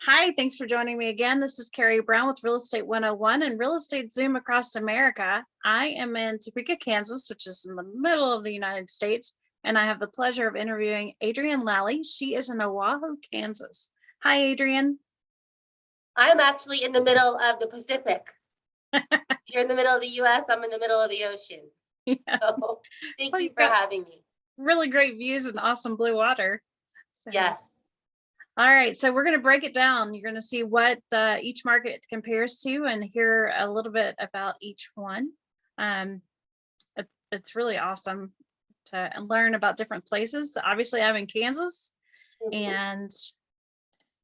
Hi, thanks for joining me again. This is Carrie Brown with Real Estate 101 and Real Estate Zoom across America. I am in Topeka, Kansas, which is in the middle of the United States, and I have the pleasure of interviewing Adrienne Lally. She is in Oahu, Kansas. Hi, Adrienne. I'm actually in the middle of the Pacific. You're in the middle of the US, I'm in the middle of the ocean. Yeah. So thank Well, you you've for got having me. really great views and awesome blue water. So, Yes. all right, so we're going to break it down. You're going to see what each market compares to and hear a little bit about each one. Um, it's really awesome to learn about different places. Obviously, I'm in Kansas, Mhm. and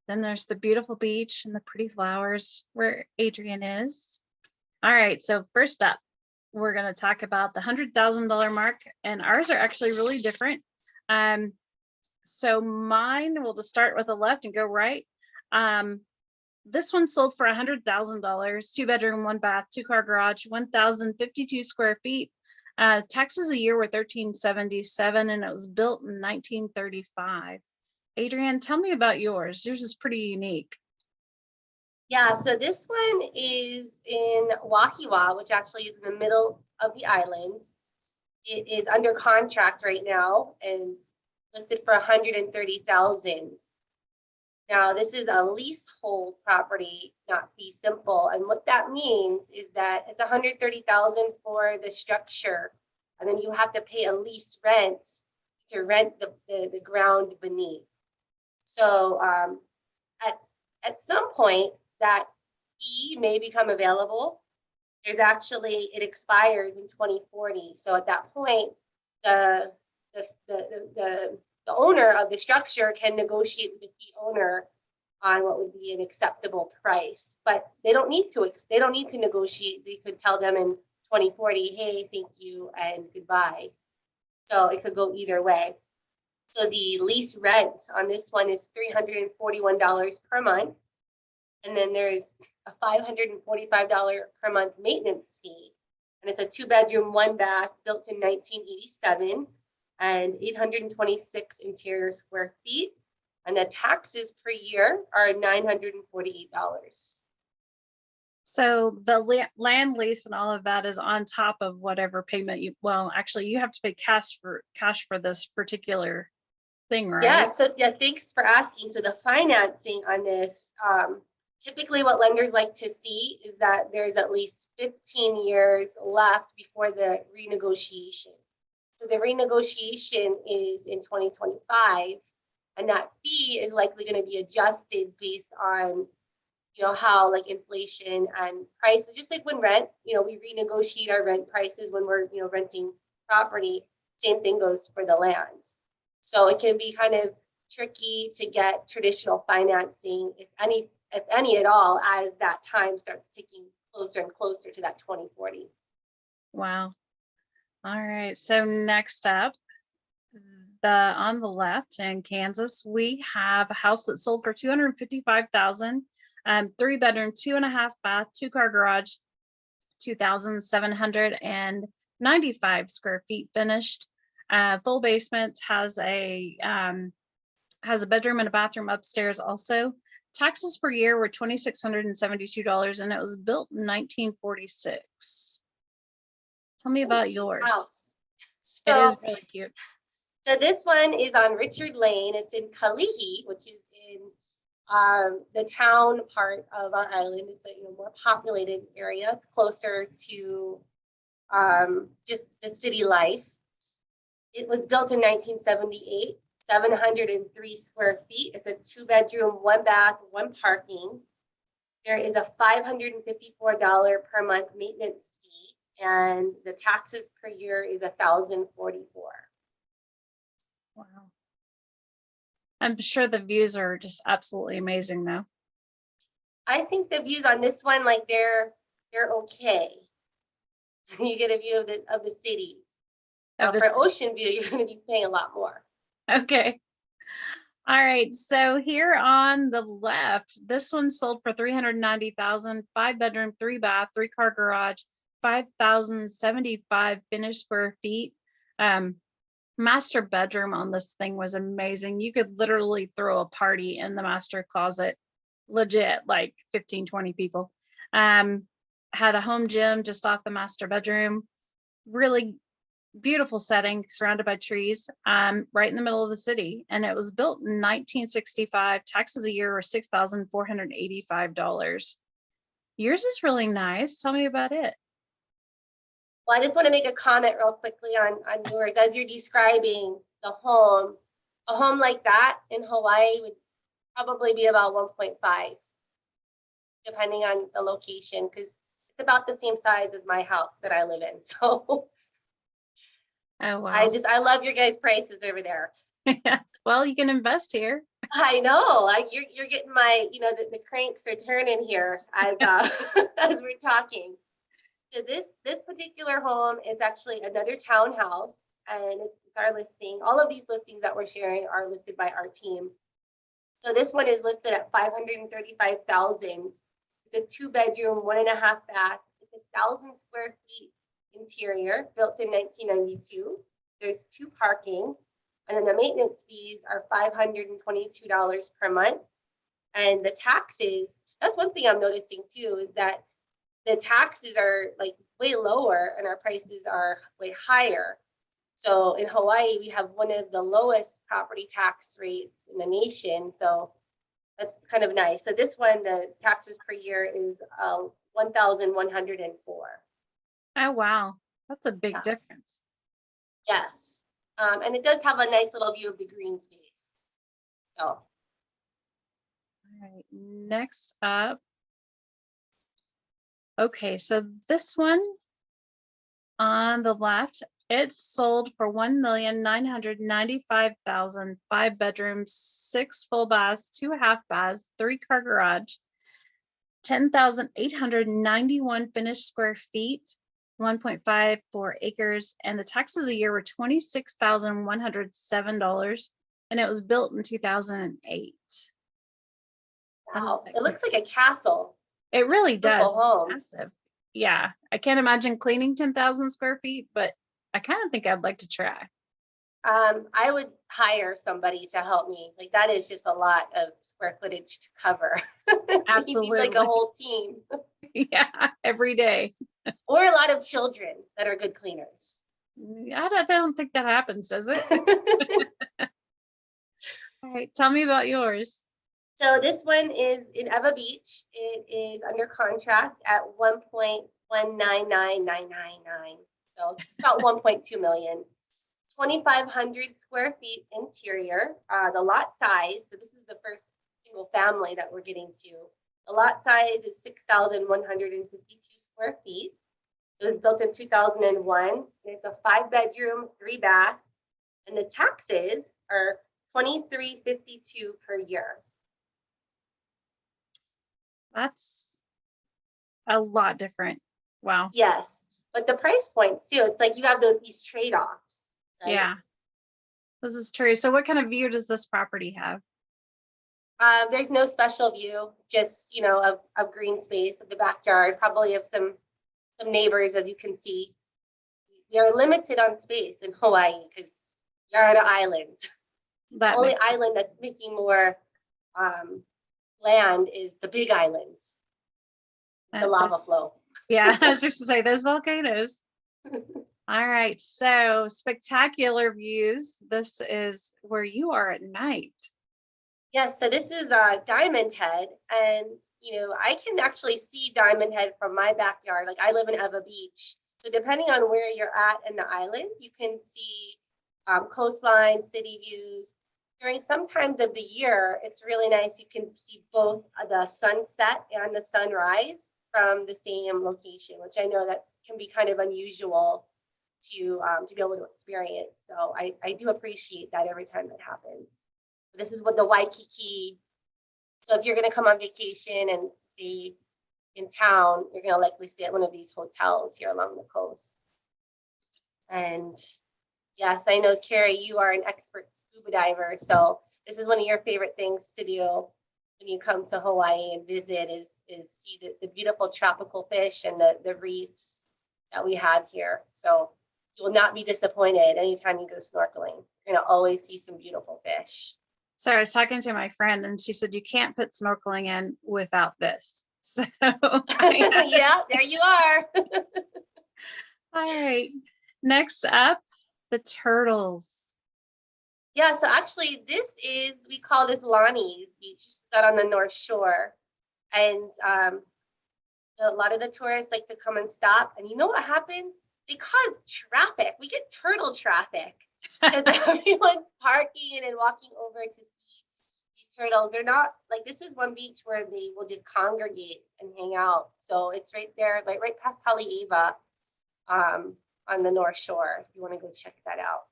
then there's the beautiful beach and the pretty flowers where Adrienne is. All right, so first up, we're going to talk about the $100,000 mark, and ours are actually really different. So mine, we'll just start with the left and go right. This one sold for $100,000, 2-bedroom, 1-bath, 2-car garage, 1,052 square feet. Taxes a year were $1,377, and it was built in 1935. Adrienne, tell me about yours. Yours is pretty unique. Yeah, so this one is in Wahiwa, which actually is in the middle of the island. It is under contract right now and listed for 130,000. Now, this is a leasehold property, not fee simple. And what that means is that it's 130,000 for the structure, and then you have to pay a lease rent to rent the ground beneath. So at some point, that fee may become available. It expires in 2040. So at that point, the the the the, the owner of the structure can negotiate with the fee owner on what would be an acceptable price. But they don't need to negotiate. They could tell them in 2040, hey, thank you and goodbye. So it could go either way. So the lease rent on this one is $341 per month. And then there's a $545 per month maintenance fee. And it's a 2-bedroom, 1-bath built in 1987 and 826 interior square feet. And the taxes per year are $948. So the land lease and all of that is on top of whatever payment well, actually you have to pay cash for this particular thing, Yeah, right? so yeah, thanks for asking. So the financing on this, typically what lenders like to see is that there's at least 15 years left before the renegotiation. So the renegotiation is in 2025, and that fee is likely going to be adjusted based on, how like inflation and prices, just like when rent, we renegotiate our rent prices when we're, renting property. Same thing goes for the land. So it can be kind of tricky to get traditional financing, if any at all, as that time starts ticking closer and closer to that 2040. Wow. All right. So next up, on the left in Kansas, we have a house that sold for 255,000, 3-bedroom, 2.5-bath, 2-car garage, 2,795 square feet finished. Full basement, has a bedroom and a bathroom upstairs also. Taxes per year were $2,672, and it was built in 1946. Tell me about yours. House. It So is really cute. So this one is on Richard Lane. It's in Kalihi, which is in the town part of our island. It's a more populated area. It's closer to just the city life. It was built in 1978, 703 square feet. It's a 2-bedroom, 1-bath, 1 parking. There is a $554 per month maintenance fee, and the taxes per year is $1,044. Wow. I'm sure the views are just absolutely amazing though. I think the views on this one, like they're okay. You get a view of the city. Now for ocean view, you're going to be paying a lot more. Okay. All right. So here on the left, this one sold for 390,000, 5-bedroom, 3-bath, 3-car garage, 5,075 finished square feet. Master bedroom on this thing was amazing. You could literally throw a party in the master closet. legit, like 15, 20 people. Had a home gym just off the master bedroom. Really beautiful setting, surrounded by trees, right in the middle of the city. And it was built in 1965. Taxes a year were $6,485. Yours is really nice. Tell me about it. Well, I just want to make a comment real quickly on yours. As you're describing the home, a home like that in Hawaii would probably be about 1.5, depending on the location, because it's about the same size as my house that I live in. So Oh, wow. I love your guys' prices over there. Well, you can invest here. I know. You're getting my, the cranks are turning here as as we're talking. So this particular home is actually another townhouse, and it's our listing. All of these listings that we're sharing are listed by our team. So this one is listed at $535,000. It's a 2-bedroom, 1.5 bath. It's 1,000 square feet interior, built in 1992. There's 2 parking, and then the maintenance fees are $522 per month. And the taxes, that's one thing I'm noticing too, is that the taxes are like way lower and our prices are way higher. So in Hawaii, we have one of the lowest property tax rates in the nation. So that's kind of nice. So this one, the taxes per year is $1,104. Oh, wow. That's a big Yeah. difference. Yes. And it does have a nice little view of the green space. So. All right, next up. Okay, so this one on the left, it's sold for $1,995,000, 5 bedrooms, 6 full baths, 2 half baths, 3-car garage, 10,891 finished square feet, 1.54 acres, and the taxes a year were $26,107, and it was built in 2008. Wow, it looks like a castle. It really does. Home. Massive. Yeah, I can't imagine cleaning 10,000 square feet, but I kind of think I'd like to try. I would hire somebody to help me. Like that is just a lot of square footage to cover. Absolutely. You need like a whole team. Yeah, every day. Or a lot of children that are good cleaners. I don't think that happens, does it? All right, tell me about yours. So this one is in Eva Beach. It is under contract at 1.199999. So about 1.2 million. 2,500 square feet interior. The lot size, so this is the first single family that we're getting to. The lot size is 6,152 square feet. It was built in 2001. And it's a 5-bedroom, 3 bath, and the taxes are $2,352 per year. That's a lot different. Wow. Yes, but the price points too. It's like you have these trade-offs. Right? Yeah, this is true. So what kind of view does this property have? There's no special view, just of green space of the backyard, probably of some neighbors. As you can see, we are limited on space in Hawaii because we are on an island. The only island that's making more land is the Big Islands, the lava flow. Yeah, I was just to say those volcanoes. All right, so spectacular views. This is where you are at night. Yes, so this is Diamond Head, and I can actually see Diamond Head from my backyard. Like I live in Eva Beach, so depending on where you're at in the island, you can see coastline, city views. During some times of the year, it's really nice. You can see both the sunset and the sunrise from the same location, which I know that can be kind of unusual to be able to experience. So I do appreciate that every time that happens. This is what the Waikiki. So if you're going to come on vacation and stay in town, you're going to likely stay at one of these hotels here along the coast. And yes, I know, Carrie, you are an expert scuba diver. So this is one of your favorite things to do when you come to Hawaii and visit is see the beautiful tropical fish and the reefs that we have here. So you will not be disappointed anytime you go snorkeling. You're going to always see some beautiful fish. So I was talking to my friend and she said, you can't put snorkeling in without this. So, Yeah, there you are. all right. Next up, the turtles. Yeah, so actually we call this Lonnie's Beach, just out on the North Shore. And a lot of the tourists like to come and stop. And you know what happens? They cause traffic. We get turtle traffic because everyone's parking and then walking over to see these turtles. They're not like, this is one beach where they will just congregate and hang out. So it's right there, like right past Haleiwa, on the North Shore, if you want to go check that out.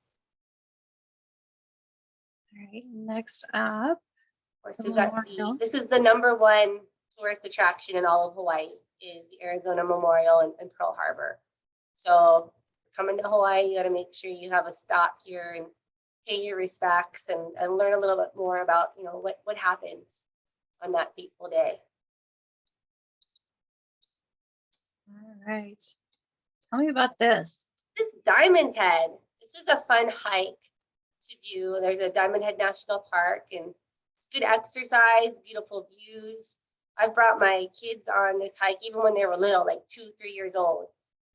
All right, next up. Of course, the we got memorial. this is the #1 tourist attraction in all of Hawaii, is the Arizona Memorial in Pearl Harbor. So coming to Hawaii, you got to make sure you have a stop here and pay your respects and learn a little bit more about, you know, what happens on that fateful day. All right. Tell me about this. This Diamond Head. This is a fun hike to do. There's a Diamond Head National Park, and it's good exercise, beautiful views. I've brought my kids on this hike even when they were little, like 2, 3 years old.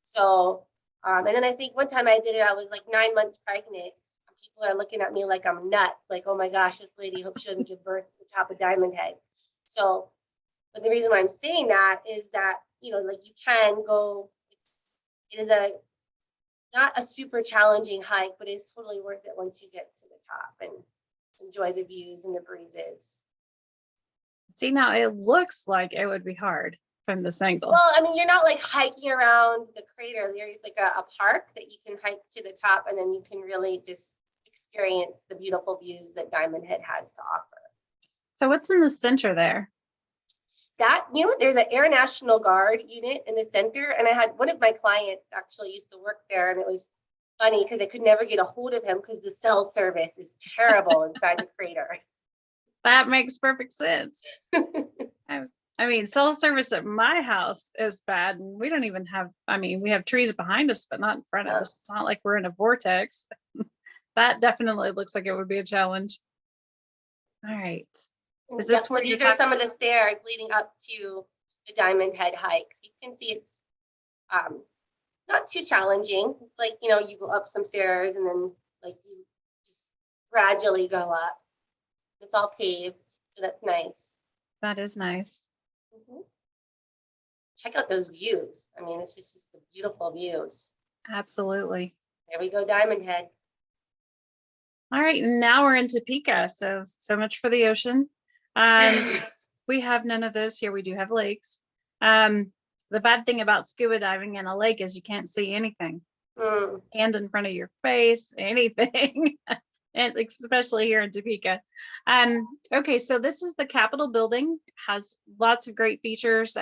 So, and then I think one time I did it, I was like 9 months pregnant. And people are looking at me like I'm nuts. Like, oh my gosh, this lady, hope she doesn't give birth at the top of Diamond Head. So, but the reason why I'm saying that is that, you know, like you can go, it is not a super challenging hike, but it's totally worth it once you get to the top and enjoy the views and the breezes. See, now it looks like it would be hard from this angle. Well, I mean, you're not like hiking around the crater. There's like a park that you can hike to the top, and then you can really just experience the beautiful views that Diamond Head has to offer. So what's in the center there? That, you know, there's an Air National Guard unit in the center, and I had one of my clients actually used to work there, and it was funny because I could never get a hold of him because the cell service is terrible inside the crater. That makes perfect sense. I mean, cell service at my house is bad, and we don't even have, I mean, we have trees behind us, but not in front of us. It's not like we're in a vortex. That definitely looks like it would be a challenge. All right. Is this Yep, where so these are some of the stairs leading up to the Diamond Head hike. So you can see it's not too challenging. It's like, you know, you go up some stairs and then like you just gradually go up. It's all paved, so that's nice. That is nice. Mm-hmm. Check out those views. I mean, it's just the beautiful views. Absolutely. There we go, Diamond Head. All right, now we're in Topeka. So much for the ocean. We have none of this here. We do have lakes. The bad thing about scuba diving in a lake is you can't see anything. Hand in front of your face, anything. And especially here in Topeka. Okay, so this is the Capitol building. Has lots of great features.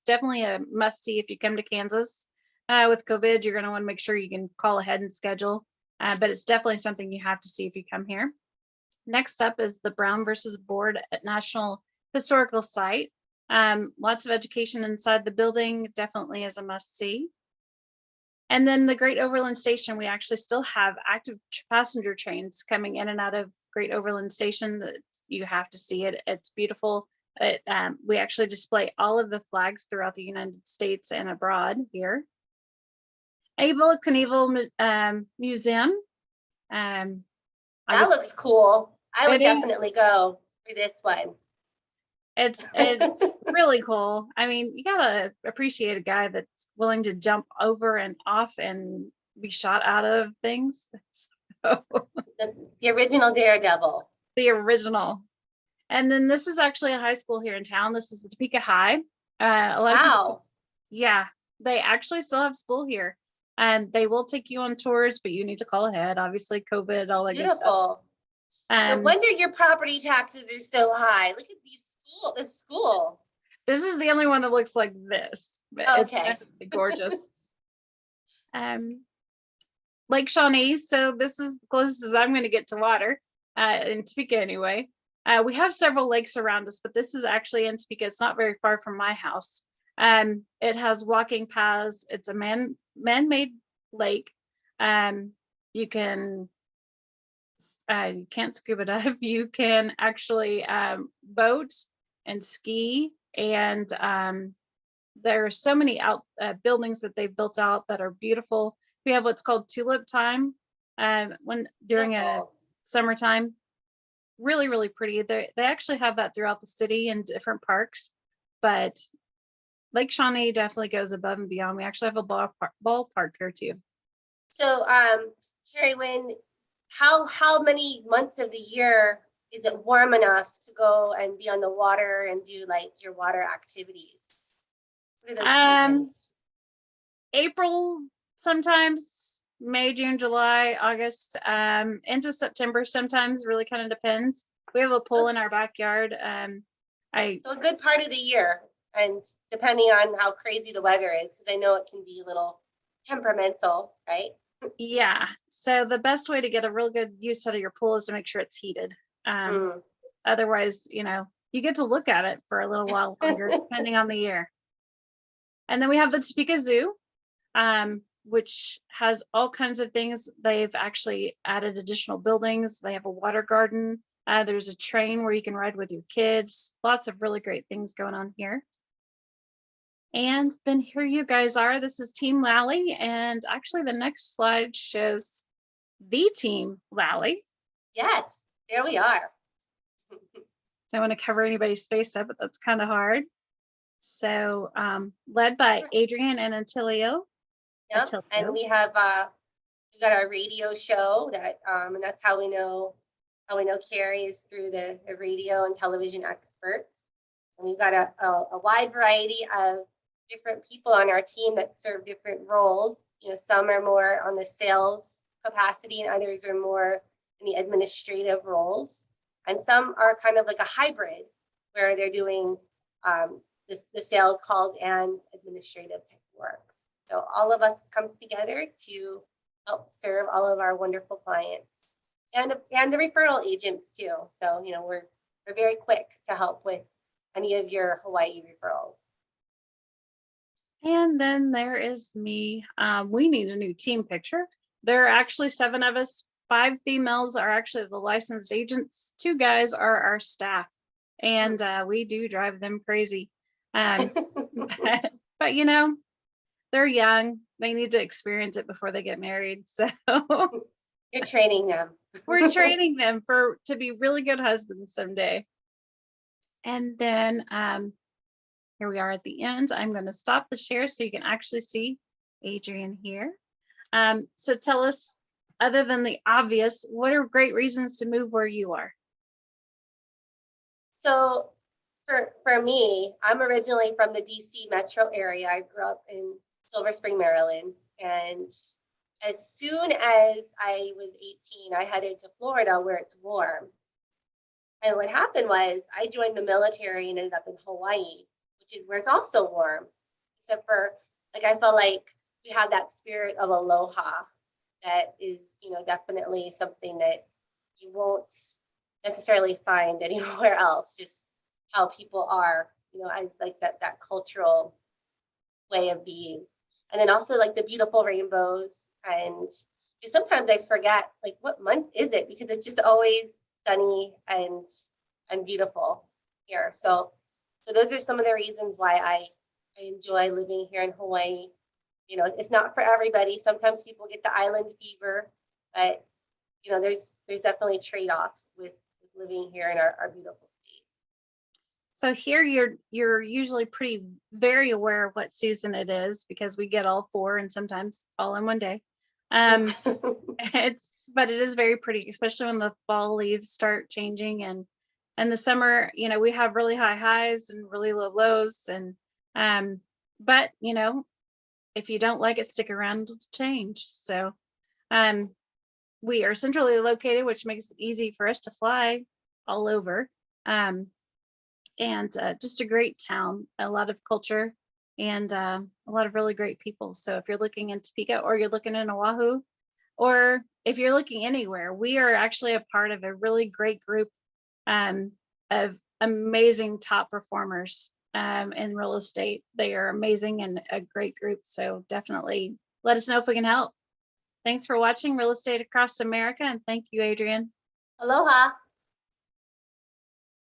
Definitely a must see if you come to Kansas. With COVID, you're going to want to make sure you can call ahead and schedule. But it's definitely something you have to see if you come here. Next up is the Brown versus Board at National Historical Site. Lots of education inside the building, definitely is a must see. And then the Great Overland Station, we actually still have active passenger trains coming in and out of Great Overland Station. You have to see it. It's beautiful. We actually display all of the flags throughout the United States and abroad here. Evel Knievel Museum. That looks cool. I would definitely go for this one. It's really cool. I mean, you gotta appreciate a guy that's willing to jump over and off and be shot out of things. So, the original Daredevil. The original. And then this is actually a high school here in town. This is the Topeka High. A lot of people, yeah, they actually still have school here. And they will take you on tours, but you need to call ahead. Obviously, COVID, all that good stuff. No wonder your property taxes are so high. Look at this school. This is the only one that looks like this. But okay. It's gorgeous. Lake Shawnee. So this is the closest as I'm going to get to water in Topeka anyway. We have several lakes around us, but this is actually in Topeka. It's not very far from my house. It has walking paths. It's a man-made lake. You can You can't scuba dive. You can actually boat and ski. And there are so many buildings that they've built out that are beautiful. We have what's called tulip time when during a Beautiful. summertime. Really, really pretty. They actually have that throughout the city in different parks, but Lake Shawnee definitely goes above and beyond. We actually have a ballpark here too. So, Carrie, how many months of the year is it warm enough to go and be on the water and do like your water activities? What are those seasons? April sometimes, May, June, July, August, into September sometimes, really kind of depends. We have a pool in our backyard. So a good part of the year, and depending on how crazy the weather is, because I know it can be a little temperamental, right? Yeah. So the best way to get a real good use out of your pool is to make sure it's heated. Mm. Otherwise, you get to look at it for a little while longer, depending on the year. And then we have the Topeka Zoo, which has all kinds of things. They've actually added additional buildings. They have a water garden. There's a train where you can ride with your kids. Lots of really great things going on here. And then here you guys are. This is Team Lally. And actually the next slide shows the Team Lally. Yes, there we are. Don't want to cover anybody's face up, but that's kind of hard. So led by Adrienne and Antilio. Yep. And we have we got our radio show that and that's how we know Carrie is through the radio and television experts. And we've got a wide variety of different people on our team that serve different roles. Some are more on the sales capacity and others are more in the administrative roles. And some are kind of like a hybrid where they're doing the sales calls and administrative type work. So all of us come together to help serve all of our wonderful clients and the referral agents too. So, we're very quick to help with any of your Hawaii referrals. And then there is me. We need a new team picture. There are actually 7 of us. 5 females are actually the licensed agents. 2 guys are our staff. And we do drive them crazy. But they're young. They need to experience it before they get married. So you're training them. We're training them to be really good husbands someday. And then here we are at the end. I'm going to stop the share so you can actually see Adrienne here. So tell us, other than the obvious, what are great reasons to move where you are? So for me, I'm originally from the DC metro area. I grew up in Silver Spring, Maryland. And as soon as I was 18, I headed to Florida where it's warm. And what happened was I joined the military and ended up in Hawaii, which is where it's also warm. Except for, I felt like we have that spirit of aloha that is, definitely something that you won't necessarily find anywhere else, just how people are, as that cultural way of being. And then also the beautiful rainbows. And just sometimes I forget what month is it, because it's just always sunny and beautiful here. So those are some of the reasons why I enjoy living here in Hawaii. It's not for everybody. Sometimes people get the island fever, but there's definitely trade-offs with living here in our beautiful state. So here you're usually very aware of what season it is, because we get all 4 and sometimes all in one day. But it is very pretty, especially when the fall leaves start changing, and the summer, we have really high highs and really low lows. And but if you don't like it, stick around to change. So we are centrally located, which makes it easy for us to fly all over. And just a great town, a lot of culture, and a lot of really great people. So if you're looking in Topeka, or you're looking in Oahu, or if you're looking anywhere, we are actually a part of a really great group of amazing top performers in real estate. They are amazing and a great group. So definitely let us know if we can help. Thanks for watching Real Estate Across America, and thank you, Adrienne. Aloha.